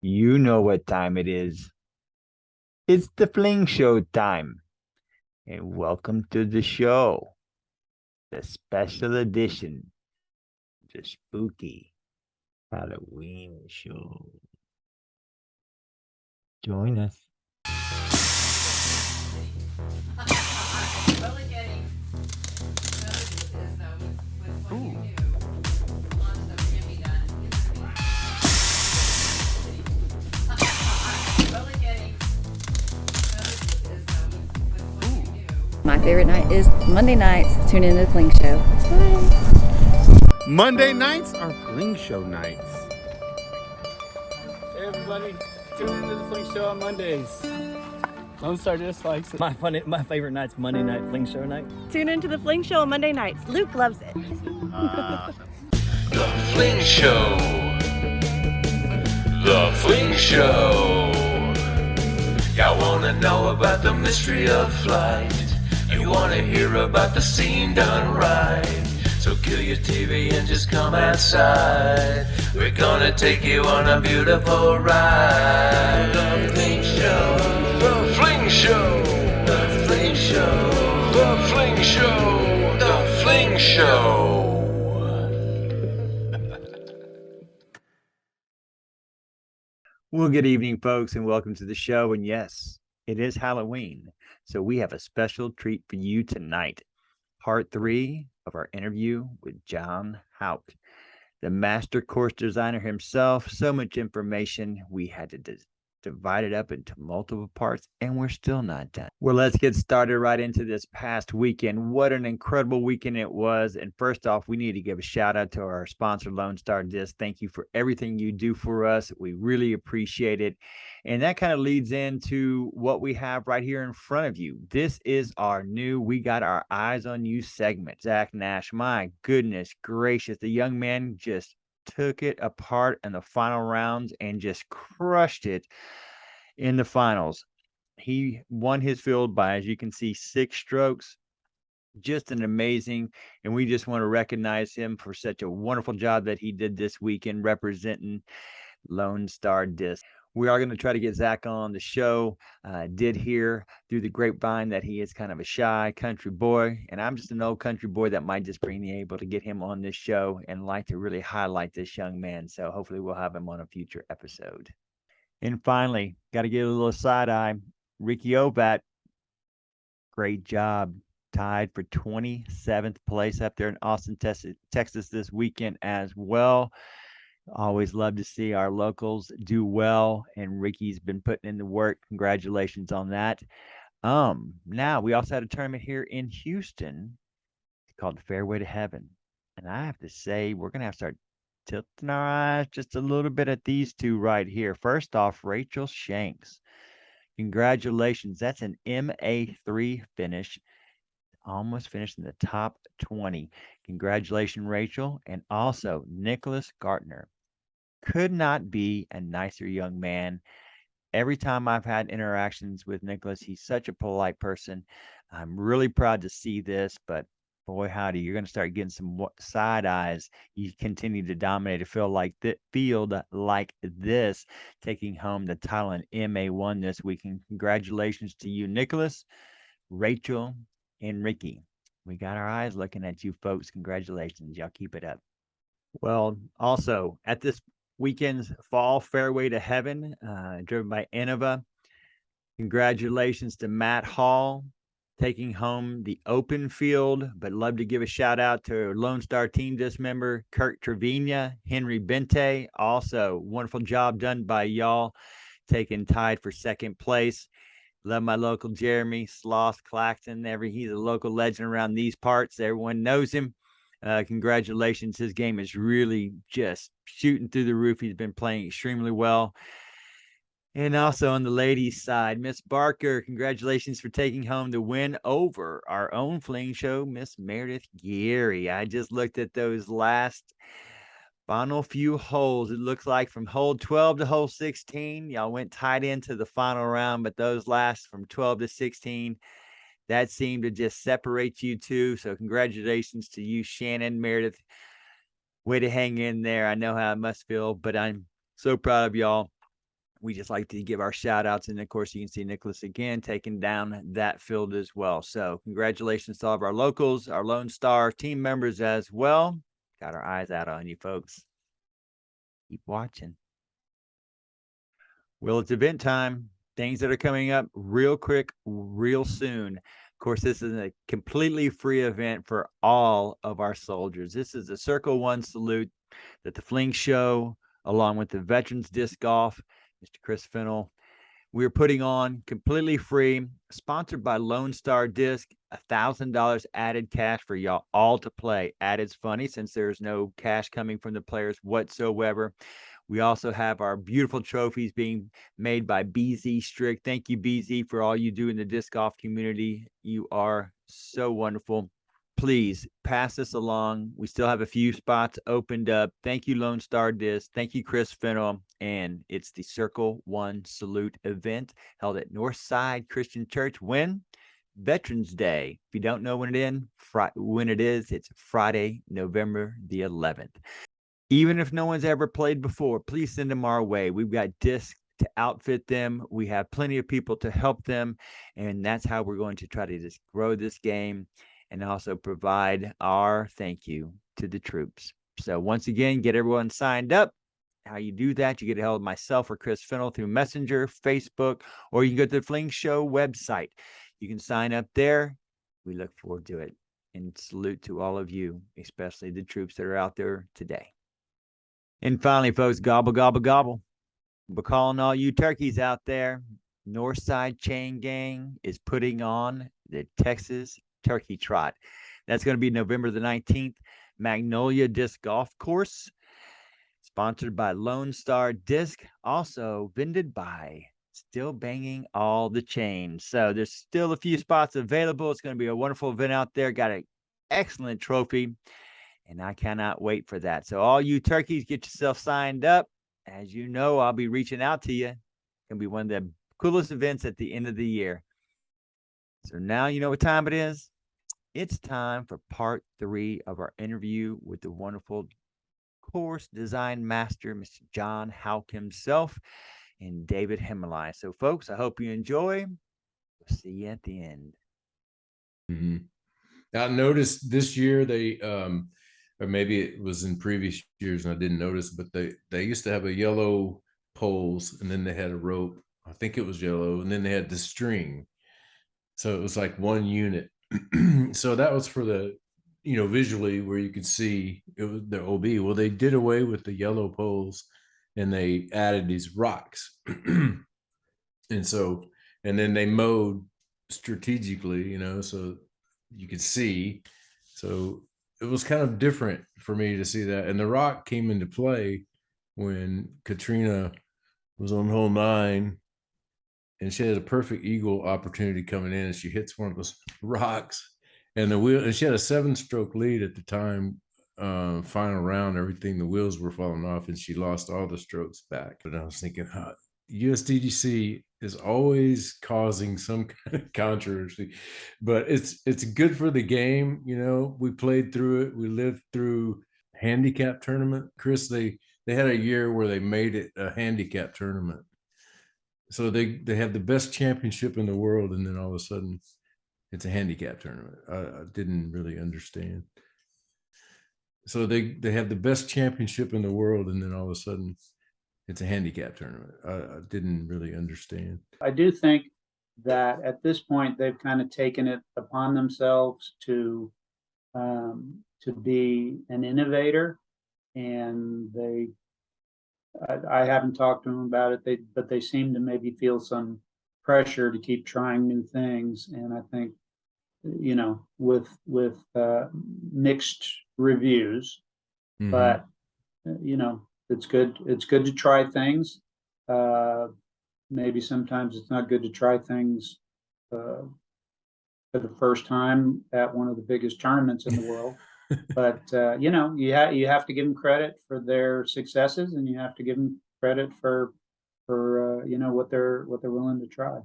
You know what time it is. It's the Fling Show time. And welcome to the show, the special edition, the spooky Halloween show. Join us. My favorite night is Monday nights. Tune in to the Fling Show. Bye. Monday nights are Fling Show nights. Hey everybody, tune into the Fling Show on Mondays. Lone Star dislikes it. My favorite night's Monday night Fling Show night. Tune into the Fling Show on Monday nights. Luke loves it. The Fling Show. The Fling Show. Y'all wanna know about the mystery of flight. You wanna hear about the scene done right. So kill your TV and just come outside. We're gonna take you on a beautiful ride. The Fling Show. The Fling Show. The Fling Show. The Fling Show. The Fling Show. Well, good evening, folks, and welcome to the show. And yes, it is Halloween. So we have a special treat for you tonight. Part 3 of our interview with John Houck, the master course designer himself. So much information, we had to divide it up into multiple parts, and we're still not done. Well, let's get started right into this past weekend. What an incredible weekend it was. And first off, we need to give a shout out to our sponsor, Lone Star Disc. Thank you for everything you do for us. We really appreciate it. And that kind of leads into what we have right here in front of you. This is our new We Got Our Eyes on You segment. Zach Nash, my goodness gracious, the young man just took it apart in the final rounds and just crushed it in the finals. He won his field by, as you can see, 6 strokes. Just an amazing, and we just want to recognize him for such a wonderful job that he did this weekend representing Lone Star Disc. We are going to try to get Zach on the show. Did hear through the grapevine that he is kind of a shy country boy, and I'm just an old country boy that might just be able to get him on this show and like to really highlight this young man. So hopefully we'll have him on a future episode. And finally, got to give a little side eye. Ricky Obat, great job. Tied for 27th place up there in Austin, Texas this weekend as well. Always love to see our locals do well, and Ricky's been putting in the work. Congratulations on that. Now we also had a tournament here in Houston called Fairway to Heaven, and I have to say we're gonna have to start tilting our eyes just a little bit at these two right here. First off, Rachel Shanks. Congratulations. That's an MA3 finish. Almost finished in the top 20. Congratulations, Rachel. And also, Nicholas Gartner. Could not be a nicer young man. Every time I've had interactions with Nicholas, he's such a polite person. I'm really proud to see this, but boy, howdy, you're going to start getting some side eyes. You continue to dominate a field like this, taking home the title in MA1 this week. And congratulations to you, Nicholas, Rachel, and Ricky. We got our eyes looking at you folks. Congratulations. Y'all keep it up. Well, also at this weekend's Fall Fairway to Heaven, driven by Innova, congratulations to Matt Hall, taking home the open field, but love to give a shout out to Lone Star Team Disc member Kurt Trevina, Henry Bente. Also, wonderful job done by y'all, taking tied for second place. Love my local Jeremy Sloss Claxton. He's a local legend around these parts. Everyone knows him. Congratulations. His game is really just shooting through the roof. He's been playing extremely well. And also on the ladies' side, Miss Barker, congratulations for taking home the win over our own Fling Show, Miss Meredith Geary. I just looked at those last final few holes. It looks like from hole 12 to hole 16, y'all went tight into the final round, but those last from 12 to 16, that seemed to just separate you two. So congratulations to you, Shannon, Meredith. Way to hang in there. I know how it must feel, but I'm so proud of y'all. we just like to give our shout outs. And of course, you can see Nicholas again taking down that field as well. So congratulations to all of our locals, our Lone Star team members as well. Got our eyes out on you folks. Keep watching. Well, it's event time. Things that are coming up real quick, real soon. Of course, this is a completely free event for all of our soldiers. This is a Circle One salute that the Fling Show, along with the Veterans Disc Golf, Mr. Chris Fennell, we're putting on completely free, sponsored by Lone Star Disc, $1,000 added cash for y'all all to play. Added's funny since there's no cash coming from the players whatsoever. We also have our beautiful trophies being made by BZ Strick. Thank you, BZ, for all you do in the disc golf community. You are so wonderful. Please pass this along. We still have a few spots opened up. Thank you, Lone Star Disc. Thank you, Chris Fennell. And it's the Circle One Salute event held at Northside Christian Church. When? Veterans Day. If you don't know when it is, it's Friday, November the 11th. Even if no one's ever played before, please send them our way. We've got discs to outfit them. We have plenty of people to help them. And that's how we're going to try to just grow this game and also provide our thank you to the troops. So once again, get everyone signed up. How you do that, you get a hold of myself or Chris Fennell through Messenger, Facebook, or you can go to the Fling Show website. You can sign up there. We look forward to it. And salute to all of you, especially the troops that are out there today. And finally, folks, gobble, gobble, gobble. We're calling all you turkeys out there. Northside Chain Gang is putting on the Texas Turkey Trot. That's going to be November the 19th, Magnolia Disc Golf Course, sponsored by Lone Star Disc, also vended by Still Banging All the Chains. So there's still a few spots available. It's going to be a wonderful event out there. Got an excellent trophy, and I cannot wait for that. So all you turkeys, get yourself signed up. As you know, I'll be reaching out to you. It's going to be one of the coolest events at the end of the year. So now you know what time it is. It's time for part 3 of our interview with the wonderful course design master, Mr. John Houck himself, and David Hemmelei. So, folks, I hope you enjoy. We'll see you at the end. Mm-hmm. I noticed this year they, or maybe it was in previous years and I didn't notice, but they used to have a yellow poles and then they had a rope. I think it was yellow, and then they had the string. So it was like one unit. So that was for the, visually where you could see it was the OB. Well, they did away with the yellow poles and they added these rocks. And then they mowed strategically, so you could see. So it was kind of different for me to see that. And the rock came into play when Katrina was on hole 9 and she had a perfect eagle opportunity coming in and she hits one of those rocks and and she had a 7-stroke lead at the time, final round, everything, the wheels were falling off and she lost all the strokes back. And I was thinking, USDGC is always causing some kind of controversy, but it's good for the game. We played through it. We lived through handicap tournament. Chris, they had a year where they made it a handicap tournament. So they have the best championship in the world, and then all of a sudden it's a handicap tournament. I didn't really understand. So they have the best championship in the world, and then all of a sudden it's a handicap tournament. I didn't really understand. I do think that at this point they've kind of taken it upon themselves to be an innovator, and I haven't talked to them about it, but they seem to maybe feel some pressure to keep trying new things. And I think, with mixed reviews, Mm-hmm. but it's good. It's good to try things. Maybe sometimes it's not good to try things for the first time at one of the biggest tournaments in the world. But you have to give them credit for their successes, and you have to give them credit for what they're willing to try.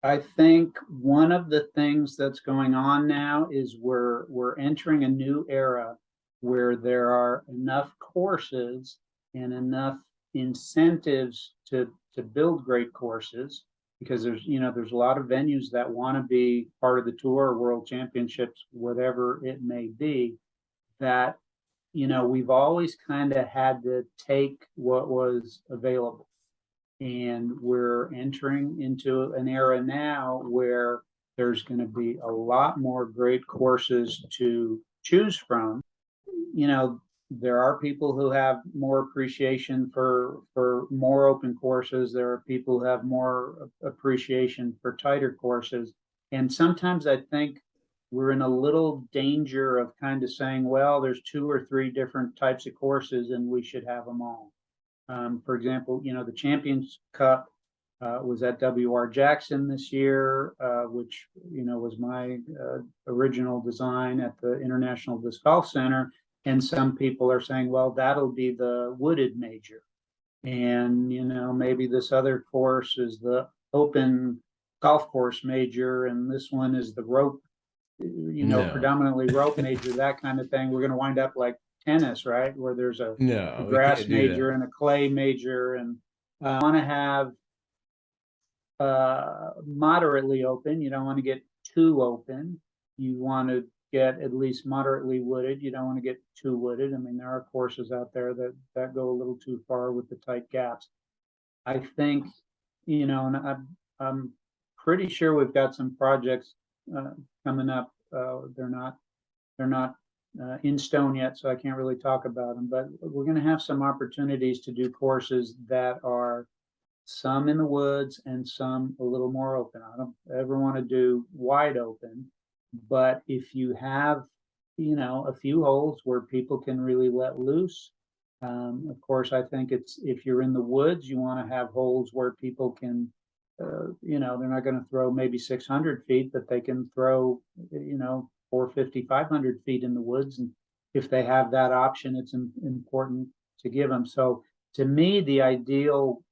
I think one of the things that's going on now is we're entering a new era where there are enough courses and enough incentives to to buid great courses, because there's a lot of venues that want to be part of the tour, world championships, whatever it may be, that we've always kind of had to take what was available. And we're entering into an era now where there's going to be a lot more great courses to choose from. There are people who have more appreciation for more open courses. There are people who have more appreciation for tighter courses. And sometimes I think we're in a little danger of kind of saying, well, there's 2 or 3 different types of courses and we should have them all. For example, the Champions Cup was at W.R. Jackson this year, which, was my original design at the International Disc Golf Center. And some people are saying, well, that'll be the wooded major. And, maybe this other course is the open golf course major, and this one is the rope, No. predominantly rope major, that kind of thing. We're going to wind up like tennis, right? Where there's a No, we grass can't do major that. and a clay major, and want to have moderately open. You don't want to get too open. You want to get at least moderately wooded. You don't want to get too wooded. I mean, there are courses out there that go a little too far with the tight gaps. I think, and I'm pretty sure we've got some projects coming up. They're not in stone yet, so I can't really talk about them, but we're going to have some opportunities to do courses that are some in the woods and some a little more open. I don't ever want to do wide open, but if you have, a few holes where people can really let loose, of course, I think if you're in the woods, you want to have holes where people can, they're not going to throw maybe 600 feet, but they can throw, 450, 500 feet in the woods. And if they have that option, it's important to give them. So to me, the ideal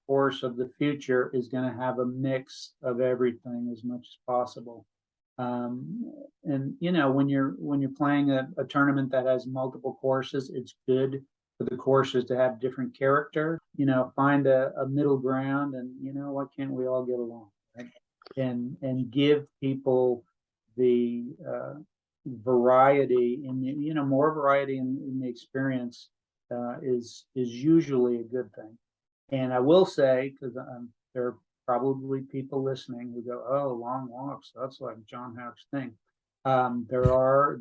course of the future is going to have a mix of everything as much as possible. And when you're playing a tournament that has multiple courses, it's good for the courses to have different character. Find a middle ground, and why can't we all get along, right? And give people the variety in more variety in the experience is usually a good thing. And I will say, because there are probably people listening who go, "Oh, long walks, that's like John Houck's thing." There are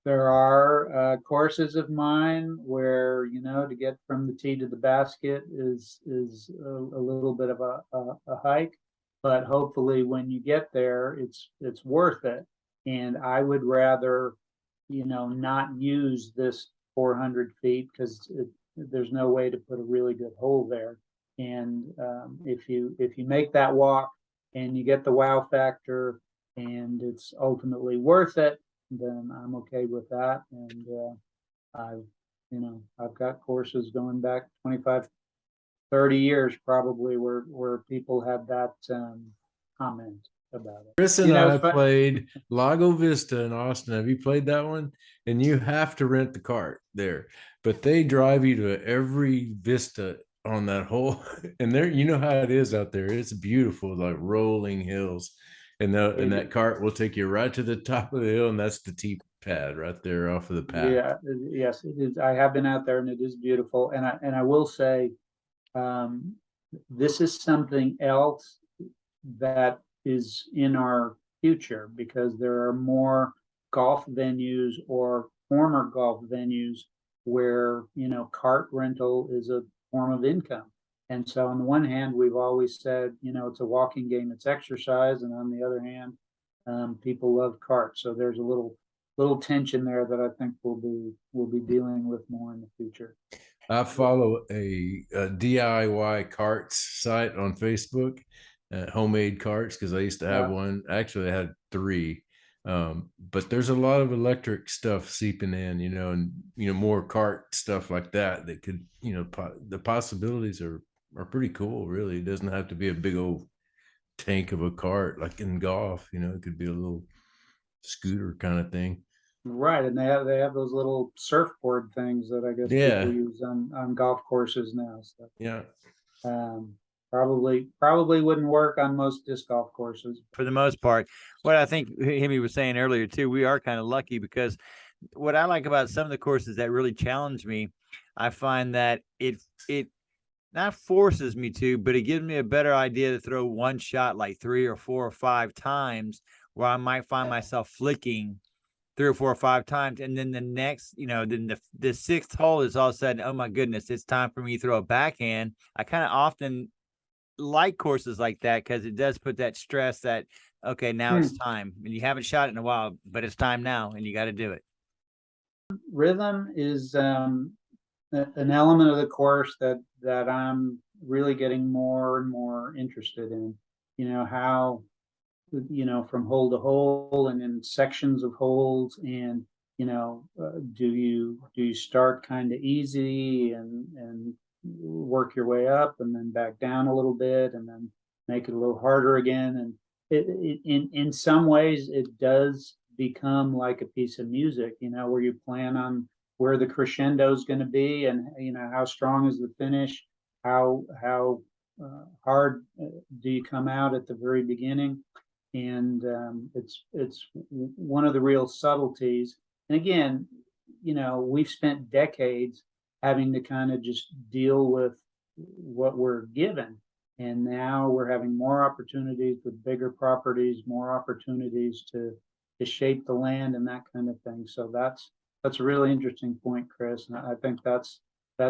there are courses of mine where to get from the tee to the basket is a little bit of a hike, but hopefully when you get there, it's worth it. And I would rather not use this 400 feet because there's no way to put a really good hole there. And if you make that walk and you get the wow factor and it's ultimately worth it, then I'm okay with that. And I've got courses going back 25, 30 years probably where people had that comment about it. Chris and I played Lago Vista in Austin. Have you played that one? And you have to rent the cart there, but they drive you to every vista on that whole. And there, how it is out there. It's beautiful, like rolling hills, and that cart will take you right to the top of the hill, and that's the tee pad right there off of the path. Yeah, yes, it is. I have been out there, and it is beautiful. And I will say, this is something else that is in our future, because there are more golf venues or former golf venues where cart rental is a form of income. And so on the one hand, we've always said it's a walking game, it's exercise, and on the other hand, people love carts. So there's a little tension there that I think we'll be dealing with more in the future. I follow a DIY carts site on Facebook, homemade carts, because I used to have one. Actually, I had 3, but there's a lot of electric stuff seeping in, and more cart stuff like that could, the possibilities are pretty cool. Really, it doesn't have to be a big old tank of a cart like in golf. It could be a little scooter kind of thing. Right, and they have those little surfboard things that I guess Yeah. people use on golf courses now. So Yeah. probably wouldn't work on most disc golf courses. For the most part. What I think Hemi was saying earlier too, we are kind of lucky because what I like about some of the courses that really challenge me, I find that it not forces me to, but it gives me a better idea to throw one shot like 3 or 4 or 5 times, where I might find myself flicking 3 or 4 or 5 times, and then the next, then the sixth hole is all of a sudden, oh my goodness, it's time for me to throw a backhand. I kind of often like courses like that because it does put that stress that, okay, now it's time, and you haven't shot it in a while, but it's time now, and you got to do it. Rhythm is an element of the course that I'm really getting more and more interested in. How from hole to hole and in sections of holes, and do you start kind of easy and work your way up and then back down a little bit and then make it a little harder again. And in some ways it does become like a piece of music, where you plan on where the crescendo is going to be, and how strong is the finish, how hard do you come out at the very beginning. And it's one of the real subtleties. And again, we've spent decades having to kind of just deal with what we're given, and now we're having more opportunities with bigger properties, more opportunities to shape the land and that kind of thing. So that's a really interesting point, Chris, and I think that's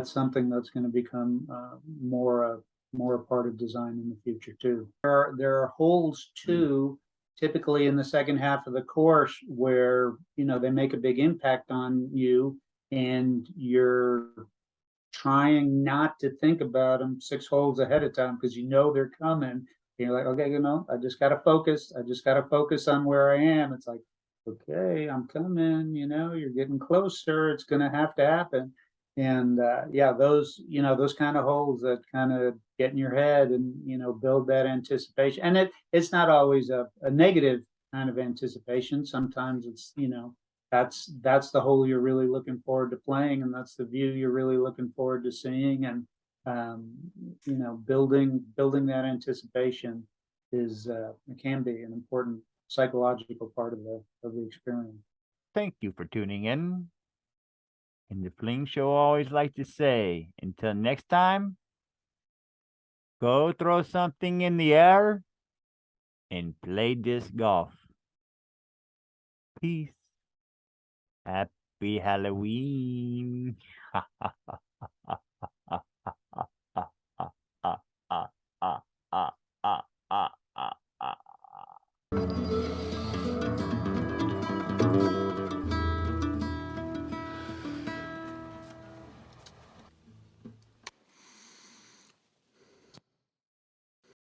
something that's going to become more a part of design in the future too. There are holes too, typically in the second half of the course, where they make a big impact on you, and you're trying not to think about them 6 holes ahead of time because they're coming. And you're like, okay, I just got to focus. I just got to focus on where I am. It's like, okay, I'm coming. You're getting closer. It's going to have to happen. And those kind of holes that kind of get in your head and build that anticipation. And it's not always a negative kind of anticipation. Sometimes it's that's the hole you're really looking forward to playing, and that's the view you're really looking forward to seeing. And building that anticipation is it can be an important psychological part of the experience. Thank you for tuning in. And the Fling Show always like to say, until next time, go throw something in the air and play disc golf. Peace. Happy Halloween.